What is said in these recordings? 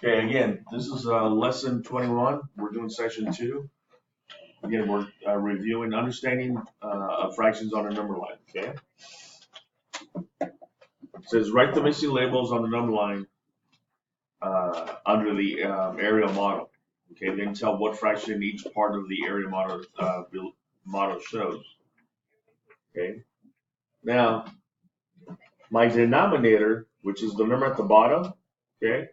Okay, again, this is lesson 21. We're doing section 2. Again, we're reviewing understanding of fractions on a number line. Okay. It says write the missing labels on the number line under the area model. Okay, then tell what fraction each part of the area model shows. Okay. Now, my denominator, which is the number at the bottom, okay,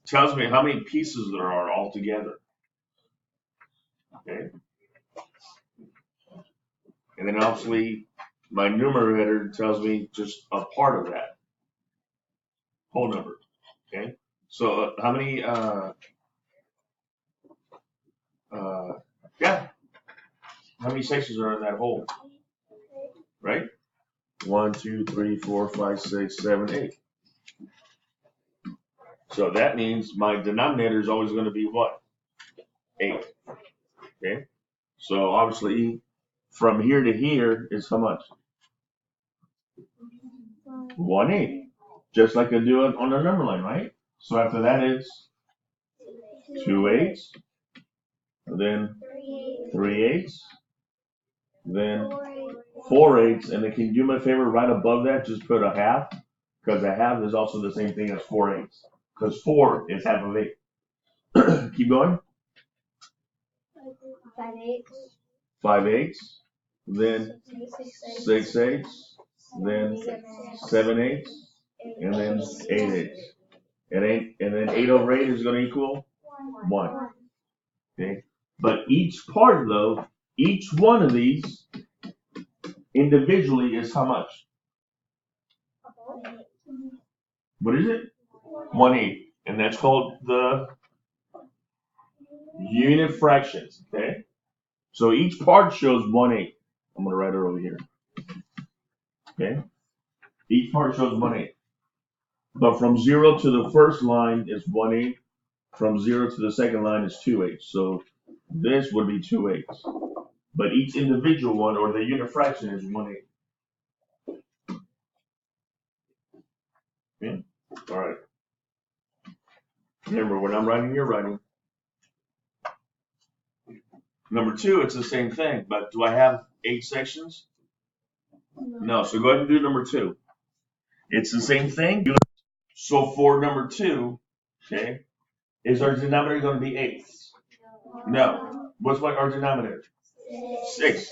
tells me how many pieces there are altogether. Okay. And then obviously my numerator tells me just a part of that whole number. Okay. So how many how many sections are in that whole? Right? 1, 2, 3, 4, 5, 6, 7, 8. So that means my denominator is always going to be what? 8. Okay. So obviously from here to here is how much? 1/8. Just like I do it on the number line, right? So after that it's 2/8, then 3/8, then 4/8, and then can you do me a favor, right above that, just put a half, because a half is also the same thing as 4/8, because 4 is half of 8. Keep going. 5/8, then 6/8, then 7/8, and then 8/8. And then 8/8 is going to equal 1. Okay. But each part, though, each one of these individually is how much? What is it? 1/8. And that's called the unit fractions. Okay. So each part shows 1/8. I'm going to write it over here. Okay. Each part shows 1/8. But from 0 to the first line is 1/8. From 0 to the second line is 2/8. So this would be 2/8. But each individual one, or the unit fraction, is 1/8. Yeah. All right. Remember, when I'm writing, you're writing. Number 2, it's the same thing, but do I have 8 sections? No. So go ahead and do number 2. It's the same thing. So for number 2, okay, is our denominator going to be 8ths? No. What's our denominator? 6.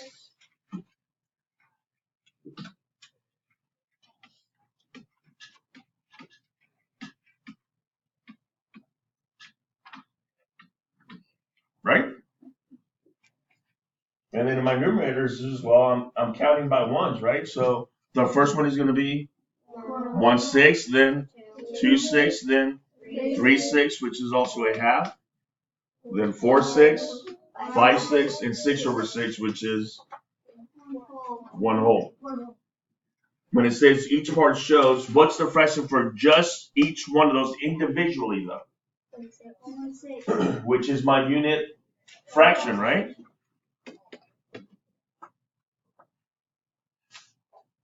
Right? And then in my numerators is, well, I'm counting by ones, right? So the first one is going to be 1/6, then 2/6, then 3/6, which is also a half, then 4/6, 5/6, and 6/6, which is 1 whole. When it says each part shows, what's the fraction for just each one of those individually, though? Which is my unit fraction, right?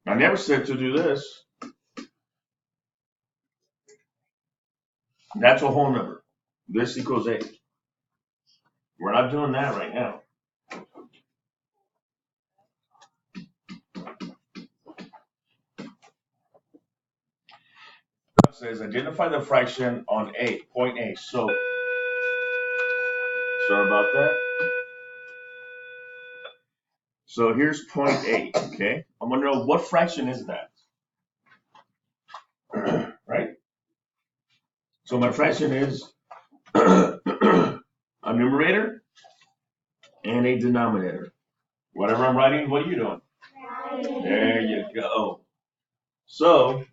I never said to do this. That's a whole number. This equals 8. We're not doing that right now. It says identify the fraction on A, point A. So, sorry about that. So here's point A, okay? I'm going to know what fraction is that, right? So my fraction is a numerator and a denominator. Whatever I'm writing, what are you doing? There you go. So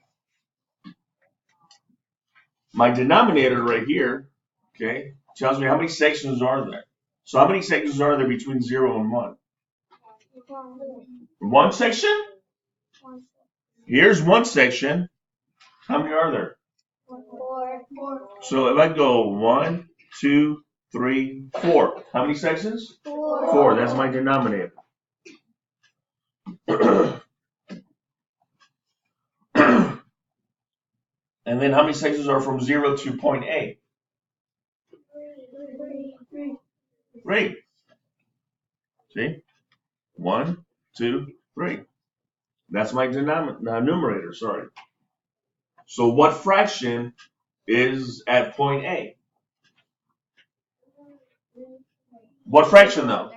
my denominator right here, okay, tells me how many sections are there. So how many sections are there between 0 and 1? 1 section? Here's 1 section. How many are there? 4. So if I go 1, 2, 3, 4, how many sections? 4. That's my denominator. And then how many sections are from 0 to point A? 3. See? 1, 2, 3. That's my numerator, sorry. So what fraction is at point A? What fraction though?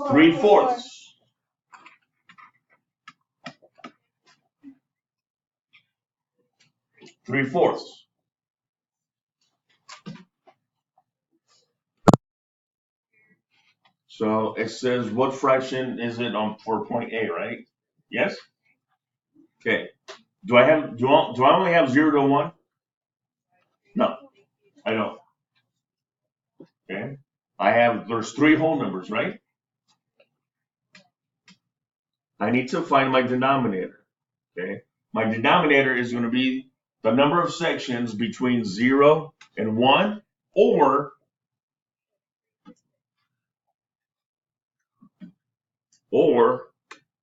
3/4. 3/4. So it says what fraction is it on for point A, right? Yes? Okay. Do I only have 0 to 1? No, I don't. Okay. There's 3 whole numbers, right? I need to find my denominator. Okay. My denominator is going to be the number of sections between 0 and 1, or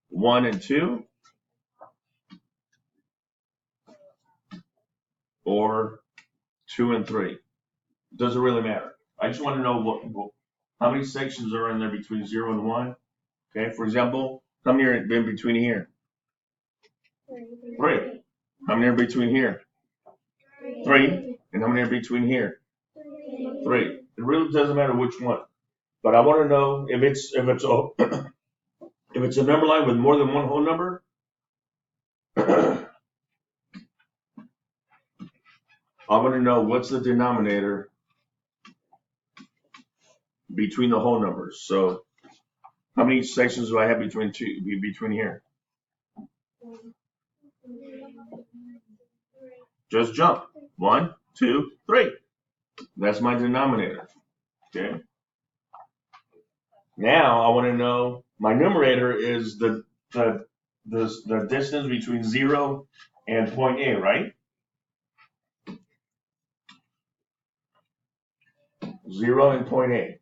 1 and 2, or 2 and 3. Doesn't really matter. I just want to know how many sections are in there between 0 and 1. Okay, for example, how many are in between here? 3. How many are between here? 3. And how many are between here? 3. It really doesn't matter which one. But I want to know if it's if it's a number line with more than one whole number. I want to know what's the denominator between the whole numbers. So how many sections do I have between here? Just jump. 1, 2, 3. That's my denominator. Okay. Now I want to know my numerator is the distance between 0 and point A, right? 0 and point A.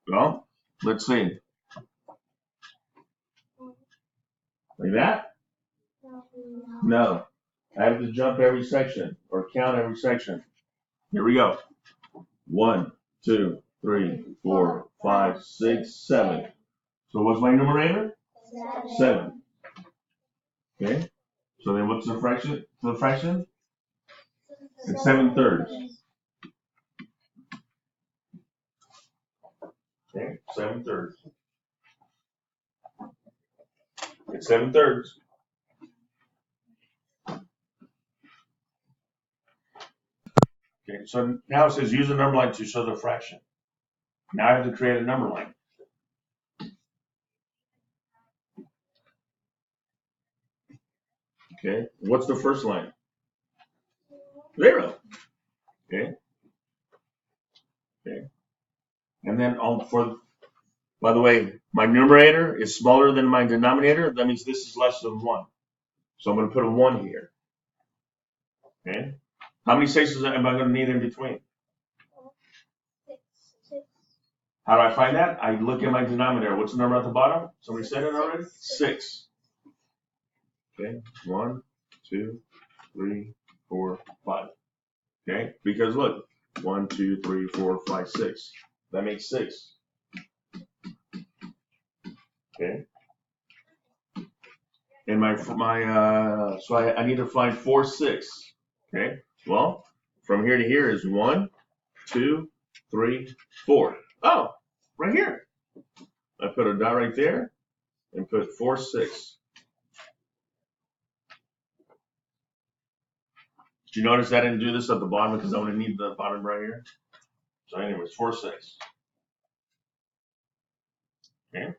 Well, let's see. Like that? No. I have to jump every section or count every section. Here we go. 1, 2, 3, 4, 5, 6, 7. So what's my numerator? 7. Okay. So then what's the fraction? It's 7/3. Okay, 7/3. It's 7/3. Okay, so now it says use a number line to show the fraction. Now I have to create a number line. Okay, what's the first line? 0. Okay. Okay. And then by the way, my numerator is smaller than my denominator. That means this is less than 1. So I'm going to put a 1 here. Okay. How many sections am I going to need in between? 6. How do I find that? I look at my denominator. What's the number at the bottom? Somebody said it already? 6. Okay. 1, 2, 3, 4, 5. Okay. Because look, 1, 2, 3, 4, 5, 6. That makes 6. Okay. And so I need to find 4, 6. Okay. Well, from here to here is 1, 2, 3, 4. Oh, right here. I put a dot right there and put 4, 6. Did you notice I didn't do this at the bottom because I would need the bottom right here? So anyways, 4, 6. Okay.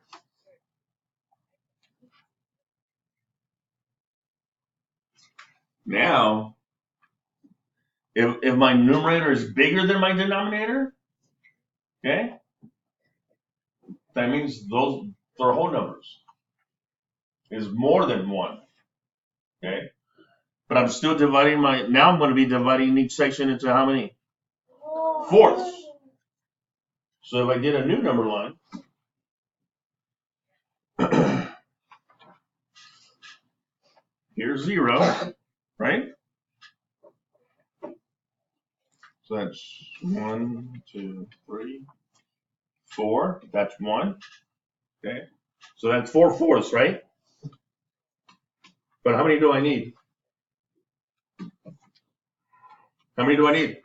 Now, if my numerator is bigger than my denominator, okay, that means those are whole numbers. Is more than 1. Okay. But I'm still dividing now I'm going to be dividing each section into how many? 4ths. So if I did a new number line, here's 0, right? So that's 1, 2, 3, 4. That's 1. Okay. So that's 4/4, right? But how many do I need? How many do I need?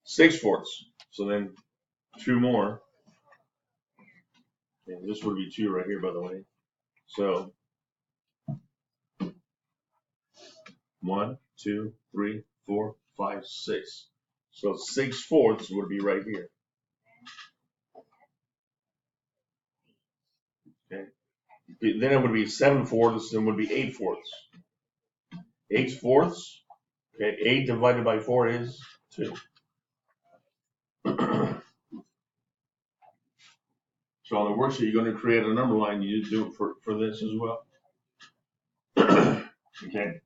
6/4. So then 2 more. And this would be 2 right here, by the way. So 1, 2, 3, 4, 5, 6. So 6/4 would be right here. Okay. Then it would be 7/4, then would be 8/4. 8/4. Okay, 8 divided by 4 is 2. So on the worksheet, you're going to create a number line. You do it for this as well. Okay.